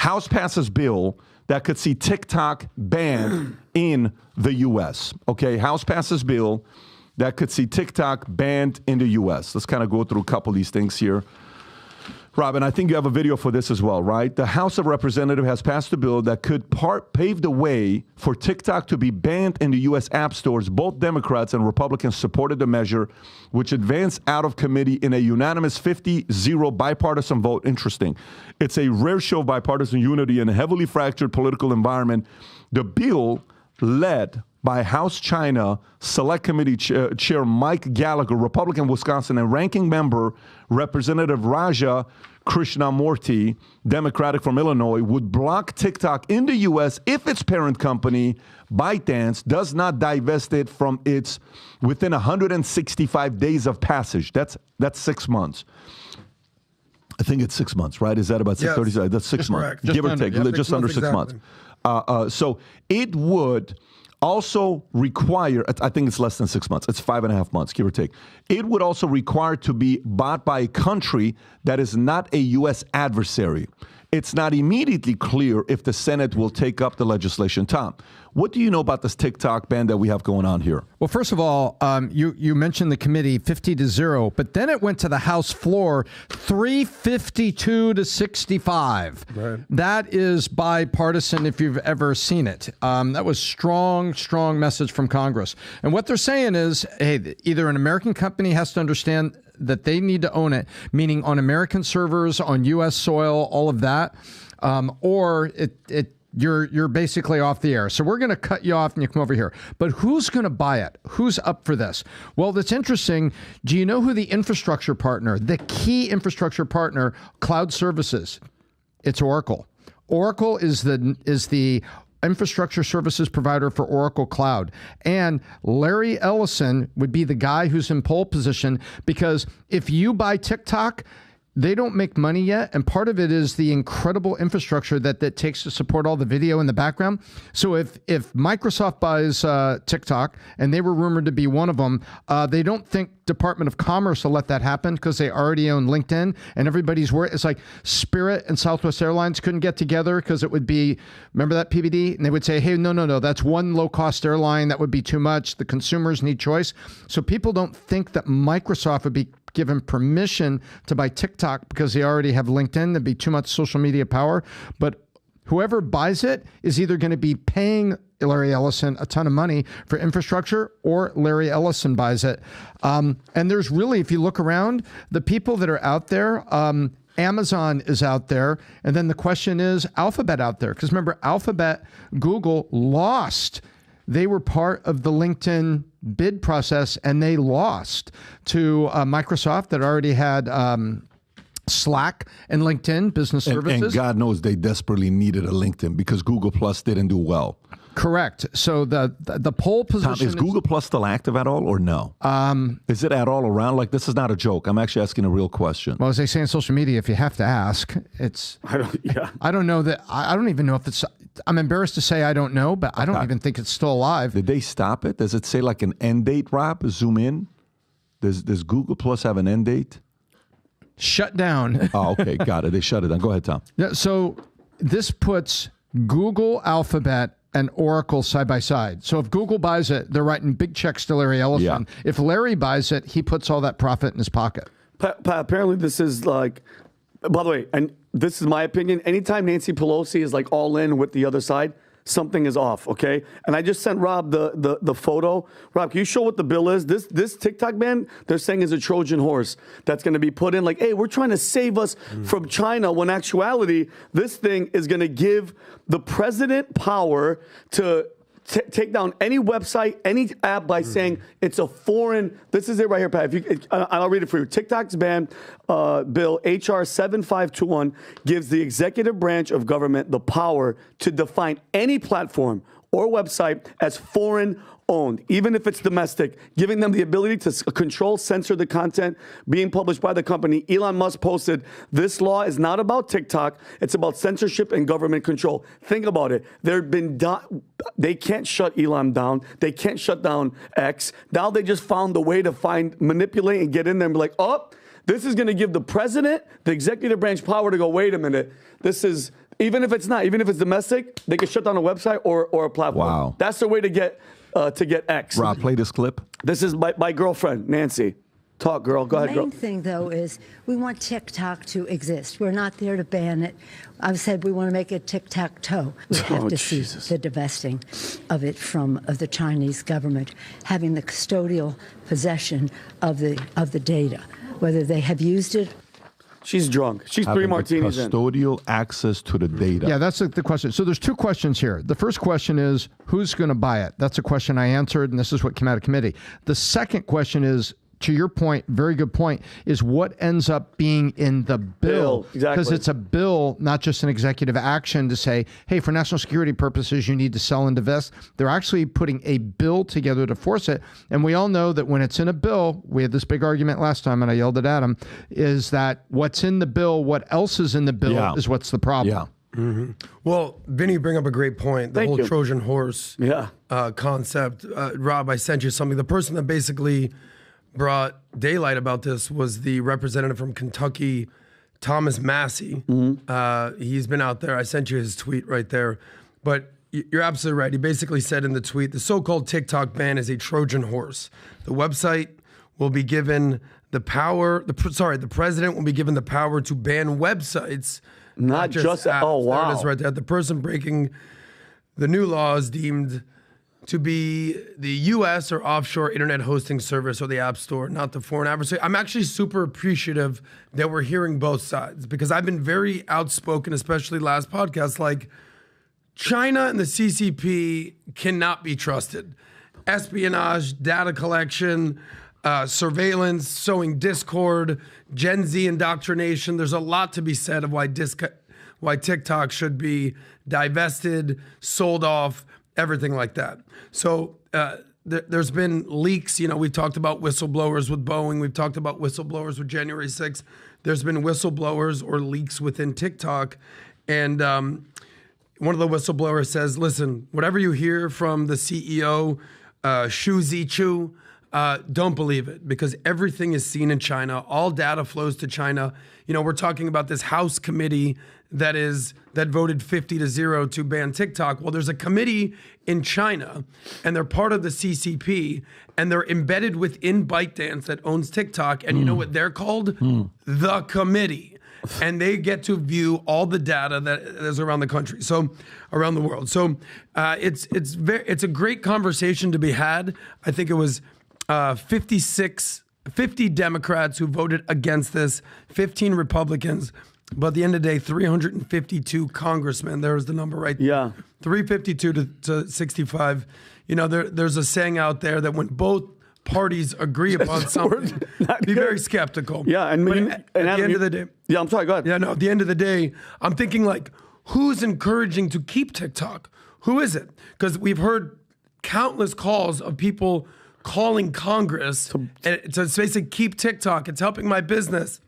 House passes bill that could see TikTok banned in the U.S. Okay, House passes bill that could see TikTok banned in the U.S. Let's kind of go through a couple of these things here. Robin, I think you have a video for this as well, right? The House of Representatives has passed a bill that could pave the way for TikTok to be banned in the U.S. app stores. Both Democrats and Republicans supported the measure, which advanced out of committee in a unanimous 50-0 bipartisan vote. Interesting. It's a rare show of bipartisan unity in a heavily fractured political environment. The bill, led by House China Select Committee Chair Mike Gallagher, Republican, Wisconsin, and Ranking Member Representative Raja Krishnamurti, Democratic from Illinois, would block TikTok in the U.S. if its parent company, ByteDance, does not divest it from its within 165 days of passage. That's 6 months. I think it's 6 months, right? Is that about 630? Yes. That's 6 months, give or take, just under 6 months. So it would also require, I think it's less than 6 months. It's 5.5 months, give or take. It would also require to be bought by a country that is not a U.S. adversary. It's not immediately clear if the Senate will take up the legislation. Tom, what do you know about this TikTok ban that we have going on here? Well, first of all, you mentioned the committee 50-0, but then it went to the House floor 352-65. Right. That is bipartisan if you've ever seen it. That was strong message from Congress. And what they're saying is, hey, either an American company has to understand that they need to own it, meaning on American servers, on U.S. soil, all of that, or you're basically off the air. So we're going to cut you off and you come over here. But who's going to buy it? Who's up for this? Well, that's interesting. Do you know who the infrastructure partner, the key infrastructure partner, cloud services? It's Oracle. Oracle is the infrastructure services provider for Oracle Cloud. And Larry Ellison would be the guy who's in pole position, because if you buy TikTok, they don't make money yet, and part of it is the incredible infrastructure that takes to support all the video in the background. So if Microsoft buys TikTok, and they were rumored to be one of them, they don't think Department of Commerce will let that happen because they already own LinkedIn, and everybody's worried. It's like Spirit and Southwest Airlines couldn't get together because it would be, remember that PBD? And they would say, hey, no, that's one low-cost airline. That would be too much. The consumers need choice. So people don't think that Microsoft would be given permission to buy TikTok because they already have LinkedIn. There'd be too much social media power. But whoever buys it is either going to be paying Larry Ellison a ton of money for infrastructure, or Larry Ellison buys it. And there's really, if you look around, the people that are out there, Amazon is out there. And then the question is Alphabet out there. Because remember, Alphabet, Google lost. They were part of the LinkedIn bid process, and they lost to Microsoft that already had Slack and LinkedIn business services. And God knows they desperately needed a LinkedIn because Google Plus didn't do well. Correct. So the pole position. Tom, is Google Plus still active at all or no? Is it at all around? Like, this is not a joke. I'm actually asking a real question. Well, as they say in social media, if you have to ask, it's. I don't know that. I don't even know if it's. I'm embarrassed to say I don't know, but I don't even think it's still alive. Did they stop it? Does it say like an end date, Rob? Zoom in. Does Google Plus have an end date? Shut down. Oh, okay. Got it. They shut it down. Go ahead, Tom. Yeah. So this puts Google, Alphabet, and Oracle side by side. So if Google buys it, they're writing big checks to Larry Ellison. Yeah. If Larry buys it, he puts all that profit in his pocket. Apparently this is like, by the way, and this is my opinion, anytime Nancy Pelosi is like all in with the other side, something is off, okay? And I just sent Rob the photo. Rob, can you show what the bill is? This TikTok ban, they're saying is a Trojan horse that's going to be put in like, hey, we're trying to save us from China, when actuality, this thing is going to give the president power to take down any website, any app by saying it's a foreign. This is it right here, Pat. I'll read it for you. TikTok's ban bill, HR 7521, gives the executive branch of government the power to define any platform or website as foreign owned, even if it's domestic, giving them the ability to control, censor the content being published by the company. Elon Musk posted, this law is not about TikTok. It's about censorship and government control. Think about it. They can't shut Elon down. They can't shut down X. Now they just found a way to manipulate and get in there and be like, oh, this is going to give the president, the executive branch, power to go, wait a minute. This is Even if it's not, even if it's domestic, they can shut down a website or a platform. Wow. That's the way to get X. Rob, play this clip. This is my girlfriend, Nancy. Talk, girl. Go ahead, girl. The main thing, though, is we want TikTok to exist. We're not there to ban it. I've said we want to make it tic-tac-toe. We have to see the divesting of it from the Chinese government, having the custodial possession of the data, whether they have used it. She's drunk. She's 3 martinis in. Custodial access to the data. Yeah, that's the question. So there's 2 questions here. The first question is, who's going to buy it? That's a question I answered, and this is what came out of committee. The second question is, to your point, very good point, is what ends up being in the bill. Exactly. Because it's a bill, not just an executive action to say, hey, for national security purposes, you need to sell and divest. They're actually putting a bill together to force it. And we all know that when it's in a bill, we had this big argument last time, and I yelled at Adam, is that what's in the bill, what else is in the bill is what's the problem. Yeah. Mm-hmm. Well, Vinny, you bring up a great point. The whole Trojan horse concept. Rob, I sent you something. The person that basically brought daylight about this was the representative from Kentucky, Thomas Massey. He's been out there. I sent you his tweet right there. But you're absolutely right. He basically said in the tweet, the so-called TikTok ban is a Trojan horse. The website will be given the power, the president will be given the power to ban websites, not just apps. Oh, wow. There it is right there. The person breaking the new law is deemed to be the U.S. or offshore internet hosting service or the App Store, not the foreign adversary. I'm actually super appreciative that we're hearing both sides, because I've been very outspoken, especially last podcast, like China and the CCP cannot be trusted. Espionage, data collection, surveillance, sowing discord, Gen Z indoctrination. There's a lot to be said of why TikTok should be divested, sold off, everything like that. So there's been leaks. You know, we've talked about whistleblowers with Boeing. We've talked about whistleblowers with January 6th. There's been whistleblowers or leaks within TikTok. And one of the whistleblowers says, listen, whatever you hear from the CEO, Xu Zichu, don't believe it, because everything is seen in China. All data flows to China. You know, we're talking about this House committee that voted 50-0 to ban TikTok. Well, there's a committee in China, and they're part of the CCP, and they're embedded within ByteDance that owns TikTok. And you know what they're called? The committee. And they get to view all the data that is around the country, so around the world. So it's a great conversation to be had. I think it was 50 Democrats who voted against this, 15 Republicans. But at the end of the day, 352 congressmen. There's the number right there. Yeah. 352 to 65. You know, there's a saying out there that when both parties agree upon something, be very skeptical. Yeah, and at the end of the day. Yeah, I'm sorry, go ahead. Yeah, no, at the end of the day, I'm thinking like, who's encouraging to keep TikTok? Who is it? Because we've heard countless calls of people calling Congress to basically keep TikTok. It's helping my business.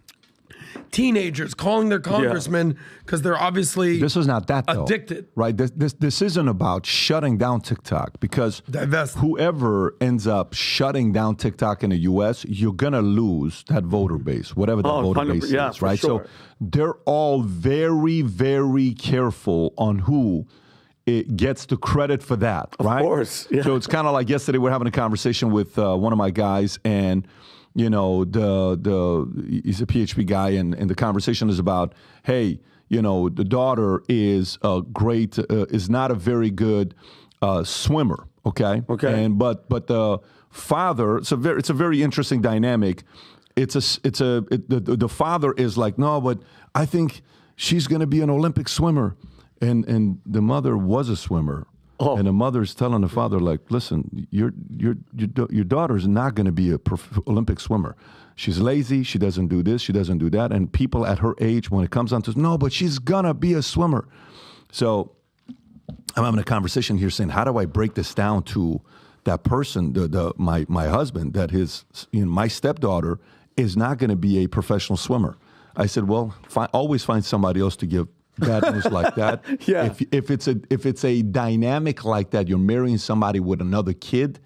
Teenagers calling their congressmen because they're obviously this is not that though, addicted. Right? This isn't about shutting down TikTok, because whoever ends up shutting down TikTok in the U.S., you're gonna lose that voter base, whatever that voter base is, right? Sure. So they're all very, very careful on who it gets the credit for that, right? Of course. Yeah. So it's kind of like yesterday we're having a conversation with one of my guys, and you know, he's a PhD guy, and the conversation is about, hey, you know, the daughter is is not a very good swimmer, okay? Okay. And but the father, it's a very interesting dynamic. The father is like, no, but I think she's going to be an Olympic swimmer, and the mother was a swimmer. Oh. And the mother's telling the father, like, listen, your daughter's not going to be a Olympic swimmer. She's lazy. She doesn't do this. She doesn't do that. And people at her age, when it comes down to, no, but she's going to be a swimmer. So I'm having a conversation here saying, how do I break this down to that person, my husband, that my stepdaughter is not going to be a professional swimmer? I said, well, always find somebody else to give bad news like that. Yeah. If it's a dynamic like that, you're marrying somebody with another kid,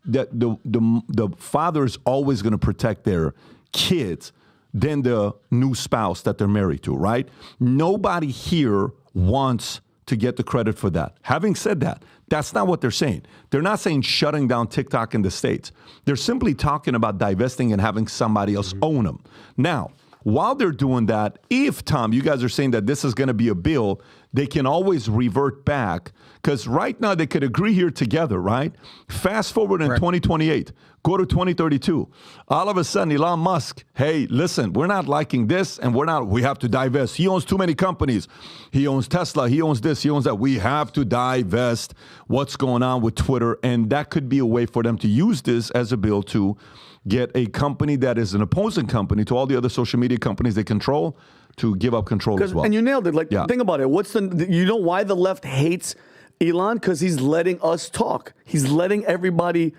the father is always going to protect their kids than the new spouse that they're married to, right? Nobody here wants to get the credit for that. Having said that, that's not what they're saying. They're not saying shutting down TikTok in the States. They're simply talking about divesting and having somebody else own them. Now, while they're doing that, if, Tom, you guys are saying that this is going to be a bill, they can always revert back, because right now they could agree here together, right? Fast forward in 2028, go to 2032. All of a sudden, Elon Musk, hey, listen, we're not liking this, and we have to divest. He owns too many companies. He owns Tesla. He owns this. He owns that. We have to divest. What's going on with Twitter? And that could be a way for them to use this as a bill to get a company that is an opposing company to all the other social media companies they control to give up control as well. And you nailed it. Like, think about it. You know why the left hates Elon? Because he's letting us talk. He's letting everybody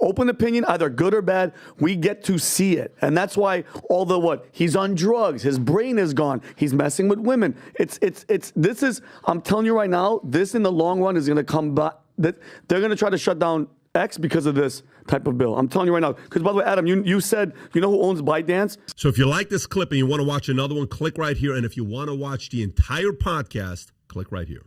open opinion, either good or bad. We get to see it. And that's why all the he's on drugs. His brain is gone. He's messing with women. I'm telling you right now, this in the long run is going to come back. They're going to try to shut down X because of this type of bill. I'm telling you right now. Because, by the way, Adam, you said, you know who owns ByteDance? So if you like this clip and you want to watch another one, click right here. And if you want to watch the entire podcast, click right here.